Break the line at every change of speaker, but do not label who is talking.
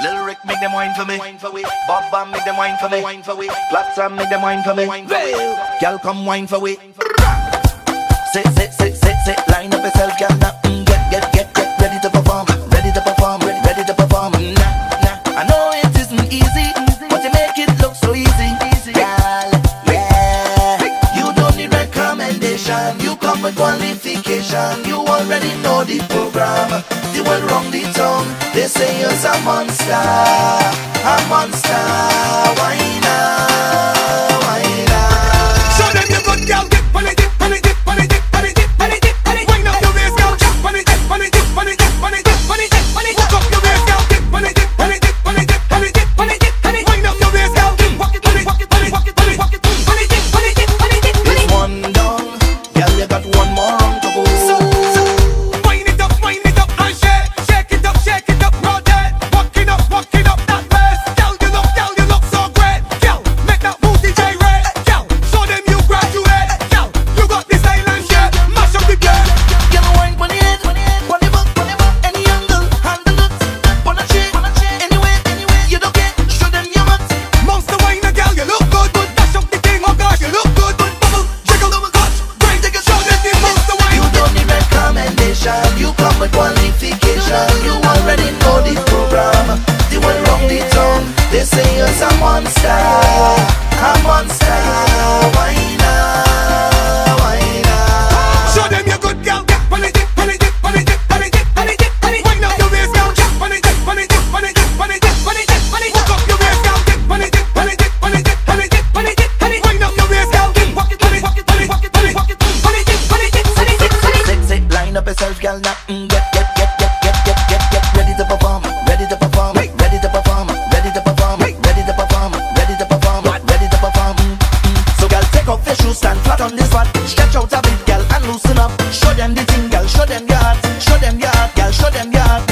Lil Rick make them wine for me. Bob Bam make them wine for me. Platsam make them wine for me. Girl come wine for we. Sit, line up yourself, girl. Now get ready to perform. Ready to perform. Ready to perform. Nah. I know it isn't easy, but you make it look so easy, girl. Yeah. You don't need recommendation. You come with qualification. You already know the program. You went wrong the tongue. They say you're a monster. A monster. Why now? Why now?
Show them you good girl. Dip on it, dip on it, dip on it, dip on it, dip on it, dip on it. Wind up your waist, girl. Dip on it, dip on it, dip on it, dip on it, dip on it, dip on it. Hook up your waist, girl. Dip on it, dip on it, dip on it, dip on it, dip on it, dip on it. Wind up your waist, girl. Walk it, on it, walk it, on it, walk it, on it, walk it, on it, dip on it, dip on it, dip on it.
It's one down, girl. You got one more round to go.
Wind it up and shake it up, rotate, walk it up that waist. Girl, you look so great. Girl, make that booty gyrate. Girl, show them you graduate. Girl, you got the style and shape. Mash up the game.
Girl, wine pon the head, pon the butt, any angle, handle it, pon a chain, anyway, you don't get. Show them your butt.
Monster wine, girl, you look good. Dash up the thing, oh gosh, you look good. Bubble, jiggle, touch, break, show them the monster wine.
You don't need recommendation. You come with qualification. You already know the program. They went wrong the tongue. They say you're a monster. A monster. Why now? Why now?
Show them you good, girl. Dip on it, dip on it, dip on it, dip on it, dip on it, dip on it. Wind up your waist, girl. Dip on it, dip on it, dip on it, dip on it, dip on it, dip on it. Hook up your waist, girl. Dip on it, dip on it, dip on it, dip on it, dip on it, dip on it. Wind up your waist, girl. Walk it, on it, walk it, on it, walk it, on it, walk it, on it, dip on it, dip on it, dip on it.
Sit, line up yourself, girl. Now get ready to perform. Ready to perform. Ready to perform. Ready to perform. Ready to perform. Ready to perform. Ready to perform. So, girl, take off your shoes, stand flat on this spot. Stretch out a bit, girl, and loosen up. Show them the thing, girl. Show them your heart. Show them your heart, girl. Show them your heart.